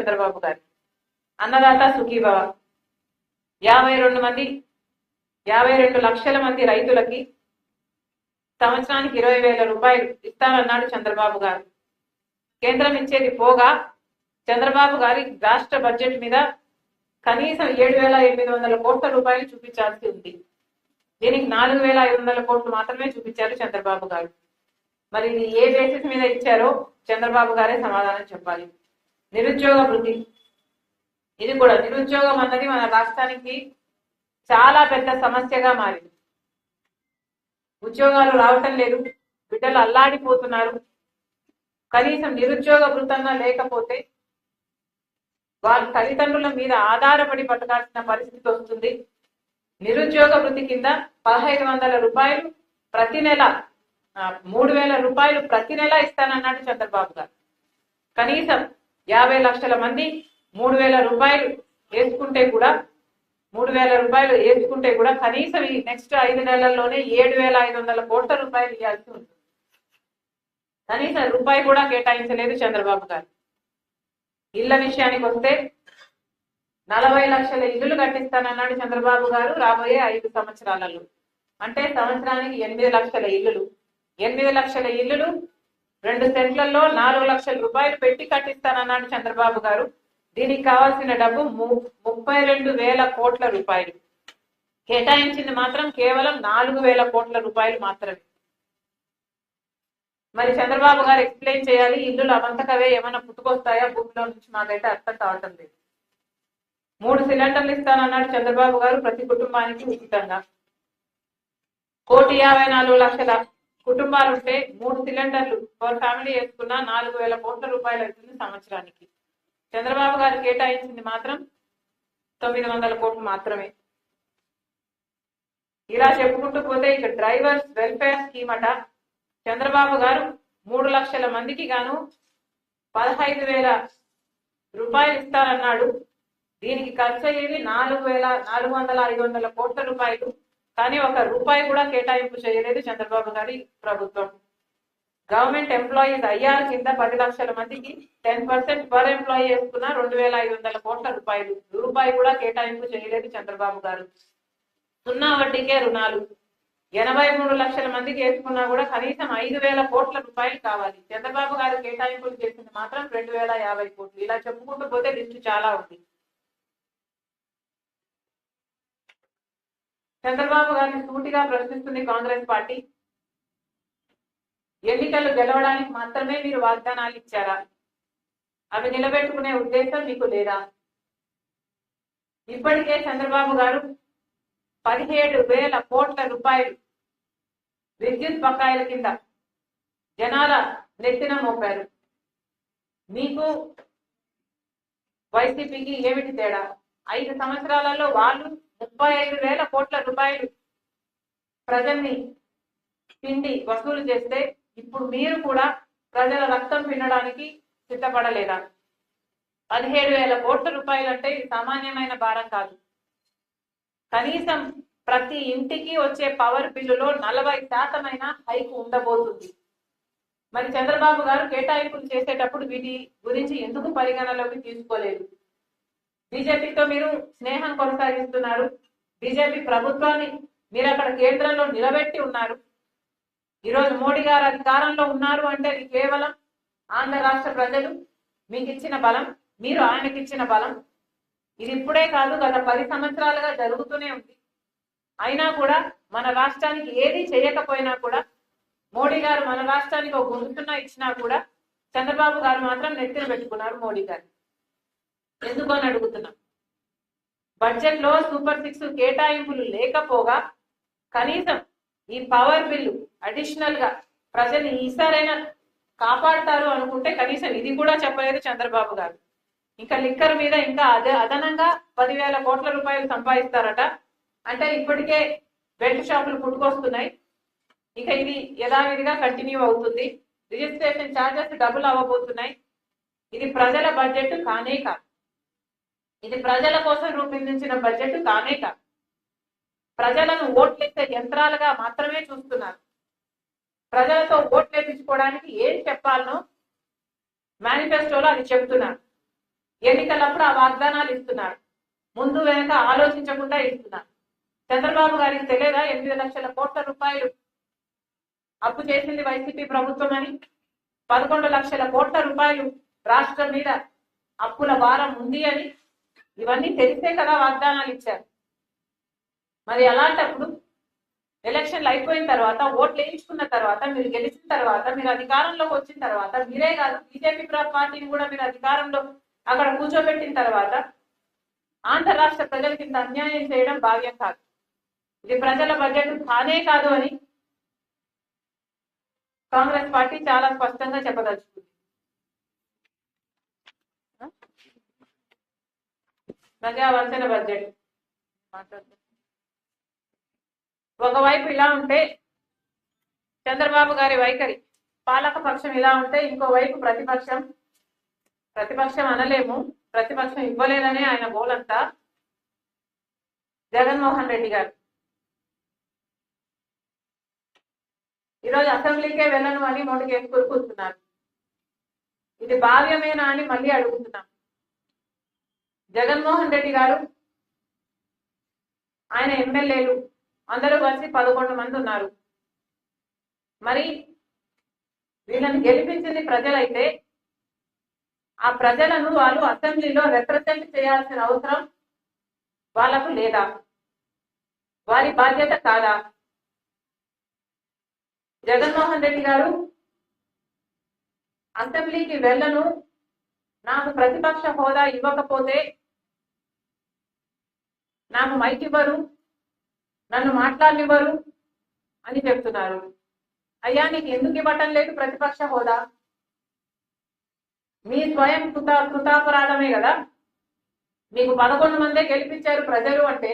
చంద్రబాబు గారు. అన్నదాత సుఖీభవ 52 లక్షల మంది రైతులకి సంవత్సరానికి 20,000 రూపాయలు ఇస్తానన్నాడు చంద్రబాబు గారు. కేంద్రం ఇచ్చేది పోగా చంద్రబాబు గారి రాష్ట్ర బడ్జెట్ మీద కనీసం 7,800 కోట్ల రూపాయలు చూపించాల్సి ఉంది. దీనికి 4,500 కోట్లు మాత్రమే చూపించారు చంద్రబాబు గారు. మరి ఇది ఏ బేసిస్ మీద ఇచ్చారో చంద్రబాబు గారే సమాధానం చెప్పాలి. నిరుద్యోగ వృత్తి, ఇది కూడా నిరుద్యోగం అన్నది మన రాష్ట్రానికి చాలా పెద్ద సమస్యగా మారింది. ఉద్యోగాలు రావటం లేదు, బిడ్డలు అల్లాడిపోతున్నారు. కనీసం నిరుద్యోగ వృత్తంగా లేకపోతే వాళ్ళ తల్లిదండ్రుల మీద ఆధారపడి బతకాల్సిన పరిస్థితి వస్తుంది. నిరుద్యోగ వృత్తి కింద 1,500 రూపాయలు ప్రతి నెల, 3,000 రూపాయలు ప్రతి నెల ఇస్తానన్నాడు చంద్రబాబు గారు. కనీసం 50 లక్షల మంది 3,000 రూపాయలు వేసుకుంటే కూడా కనీసం ఈ నెక్స్ట్ 5 నెలల్లోనే 7,500 కోట్ల రూపాయలు ఇవ్వాల్సి ఉంటుంది. కనీసం రూపాయి కూడా కేటాయించలేదు చంద్రబాబు గారు. ఇళ్ల విషయానికి వస్తే 40 లక్షల ఇల్లులు కట్టిస్తానన్నాడు చంద్రబాబు గారు రాబోయే 5 సంవత్సరాలలో. అంటే సంవత్సరానికి 8 లక్షల ఇల్లులు. 8 లక్షల ఇల్లులు 2 సెంట్లలో 4 లక్షల రూపాయలు పెట్టి కట్టిస్తానన్నాడు చంద్రబాబు గారు. దీనికి కావాల్సిన డబ్బు 32,000 కోట్ల రూపాయలు. కేటాయించింది మాత్రం కేవలం 4,000 కోట్ల రూపాయలు మాత్రమే. మరి చంద్రబాబు గారు ఎక్స్ప్లెయిన్ చేయాలి, ఇల్లులు అవంతకవే ఏమైనా పుట్టుకొస్తాయా భూమిలో నుంచి, మాకైతే అర్థం కావటం లేదు. 3 సిలిండర్లు ఇస్తానన్నాడు చంద్రబాబు గారు ప్రతి కుటుంబానికి ఉచితంగా. 1,54,00,000 కుటుంబాలుంటే 3 సిలిండర్లు పర్ ఫ్యామిలీ వేసుకున్నా 4,000 కోట్ల రూపాయలు అవుతుంది సంవత్సరానికి. చంద్రబాబు గారు కేటాయించింది మాత్రం 900 కోట్లు మాత్రమే. ఇలా చెప్పుకుంటూ పోతే ఇక డ్రైవర్స్ వెల్ఫేర్ స్కీమ్ అట, చంద్రబాబు గారు 3 లక్షల మందికి గాను 15,000 రూపాయలు ఇస్తారన్నాడు. దీనికి ఖర్చు అయ్యేది 4,500 కోట్ల రూపాయలు. కానీ 1 రూపాయి కూడా కేటాయింపు చేయలేదు చంద్రబాబు గారి ప్రభుత్వం. గవర్నమెంట్ ఎంప్లాయీస్ ఐఆర్ కింద 10 లక్షల మందికి 10% పర్ ఎంప్లాయీ వేసుకున్న 2,500 కోట్ల రూపాయలు. రూపాయి కూడా కేటాయింపు చేయలేదు చంద్రబాబు గారు. 0 వడ్డీకే రుణాలు 83 లక్షల మందికి వేసుకున్నా కూడా కనీసం 5,000 కోట్ల రూపాయలు కావాలి. చంద్రబాబు గారు కేటాయింపులు చేసింది మాత్రం 2,050 కోట్లు. ఇలా చెప్పుకుంటూ పోతే లిస్టు చాలా ఉంది. చంద్రబాబు గారిని సూటిగా ప్రశ్నిస్తుంది కాంగ్రెస్ పార్టీ. ఎన్నికలు గెలవడానికి మాత్రమే మీరు వాగ్దానాలు ఇచ్చారా? అవి నిలబెట్టుకునే ఉద్దేశం మీకు లేదా? ఇప్పటికే చంద్రబాబు గారు 17,000 కోట్ల రూపాయలు విద్యుత్ బకాయిల కింద జనాల నెత్తిన మోపారు. మీకు వైసీపీకి ఏమిటి తేడా? 5 సంవత్సరాలలో వాళ్ళు 35,000 కోట్ల రూపాయలు ప్రజల్ని పిండి వసూలు చేస్తే ఇప్పుడు మీరు కూడా ప్రజల రక్తం పిండడానికి సిద్ధపడలేదా? 17,000 కోట్ల రూపాయలు అంటే ఇది సామాన్యమైన భారం కాదు. కనీసం ప్రతి ఇంటికి వచ్చే పవర్ బిల్లులో 40% హైక్ ఉండబోతుంది. మరి చంద్రబాబు గారు కేటాయింపులు చేసేటప్పుడు వీటి గురించి ఎందుకు పరిగణలోకి తీసుకోలేదు? బీజేపీతో మీరు స్నేహం కొనసాగిస్తున్నారు. బీజేపీ ప్రభుత్వాన్ని మీరు అక్కడ కేంద్రంలో నిలబెట్టి ఉన్నారు. ఈరోజు మోడీ గారు అధికారంలో ఉన్నారు అంటే అది కేవలం ఆంధ్ర రాష్ట్ర ప్రజలు మీకు ఇచ్చిన బలం, మీరు ఆయనకి ఇచ్చిన బలం. ఇది ఇప్పుడే కాదు, గత 10 సంవత్సరాలుగా జరుగుతూనే ఉంది. అయినా కూడా మన రాష్ట్రానికి ఏది చేయకపోయినా కూడా, మోడీ గారు మన రాష్ట్రానికి ఒక గుంతున్న ఇచ్చినా కూడా చంద్రబాబు గారు మాత్రం నెత్తిన పెట్టుకున్నారు మోడీ గారు. ఎందుకు అని అడుగుతున్నాం. బడ్జెట్ లో సూపర్ 6 కేటాయింపులు లేకపోగా కనీసం ఈ పవర్ బిల్లు అడిషనల్ గా ప్రజల్ని ఈసారైనా కాపాడతారు అనుకుంటే కనీసం ఇది కూడా చెప్పలేదు చంద్రబాబు గారు. ఇంకా లిక్కర్ మీద ఇంకా అదనంగా 10,000 కోట్ల రూపాయలు సంపాదిస్తారట. అంటే ఇప్పటికే బెల్ట్ షాపులు పుట్టుకొస్తున్నాయి. ఇక ఇది యథావిధిగా కంటిన్యూ అవుతుంది. రిజిస్ట్రేషన్ ఛార్జెస్ డబుల్ అవ్వబోతున్నాయి. ఇది ప్రజల బడ్జెట్ కానే కాదు. ఇది ప్రజల కోసం రూపొందించిన బడ్జెట్ కానే కాదు. ప్రజలను ఓట్లేసే యంత్రాలుగా మాత్రమే చూస్తున్నారు. ప్రజలతో ఓట్లేపించుకోవడానికి ఏం చెప్పాలనో మేనిఫెస్టోలో అది చెప్తున్నారు. ఎన్నికలప్పుడు ఆ వాగ్దానాలు ఇస్తున్నారు, ముందు వెనక ఆలోచించకుండా ఇస్తున్నారు. చంద్రబాబు గారికి తెలియదా 8 లక్షల కోట్ల రూపాయలు అప్పు చేసింది వైసీపీ ప్రభుత్వం అని? 11 లక్షల కోట్ల రూపాయలు రాష్ట్రం మీద అప్పుల భారం ఉంది అని? ఇవన్నీ తెలిసే కదా వాగ్దానాలు ఇచ్చారు. మరి అలాంటప్పుడు ఎలక్షన్లు అయిపోయిన తర్వాత, ఓట్లు వేయించుకున్న తర్వాత, మీరు గెలిచిన తర్వాత, మీరు అధికారంలోకి వచ్చిన తర్వాత, మీరే కాదు బీజేపీ పార్టీని కూడా మీరు అధికారంలో అక్కడ కూర్చోబెట్టిన తర్వాత ఆంధ్ర రాష్ట్ర ప్రజలకి ఇంత అన్యాయం చేయడం భావ్యం కాదు. ఇది ప్రజల బడ్జెట్ కానే కాదు అని కాంగ్రెస్ పార్టీ చాలా స్పష్టంగా చెప్పదలుచుకుంది. ప్రజావంచన బడ్జెట్ ఒకవైపు ఇలా ఉంటే చంద్రబాబు గారి వైఖరి, పాలక పక్షం ఇలా ఉంటే ఇంకోవైపు ప్రతిపక్షం అనలేము, ప్రతిపక్షం ఇవ్వలేదనే ఆయన గోలంతా జగన్మోహన్ రెడ్డి గారు. ఈరోజు అసెంబ్లీకే వెళ్ళను అని మొండికేసుకుని కూర్చున్నారు. ఇది భావ్యమేనా అని మళ్ళీ అడుగుతున్నాం. జగన్మోహన్ రెడ్డి గారు, ఆయన ఎమ్మెల్యేలు అందరూ కలిసి 11 మంది ఉన్నారు. మరి వీళ్ళని గెలిపించింది ప్రజలైతే ఆ ప్రజలను వాళ్ళు అసెంబ్లీలో రిప్రజెంట్ చేయాల్సిన అవసరం వాళ్ళకు లేదా? వారి బాధ్యత కాదా? జగన్మోహన్ రెడ్డి గారు అసెంబ్లీకి వెళ్ళను, నాకు ప్రతిపక్ష హోదా ఇవ్వకపోతే నాకు మైక్ ఇవ్వరు, నన్ను మాట్లాడనివ్వరు అని చెప్తున్నారు. అయ్యా, నీకు ఎందుకు ఇవ్వటం లేదు ప్రతిపక్ష హోదా? మీ స్వయం కృతాపరాధమే కదా. మీకు 11 మందే గెలిపించారు ప్రజలు అంటే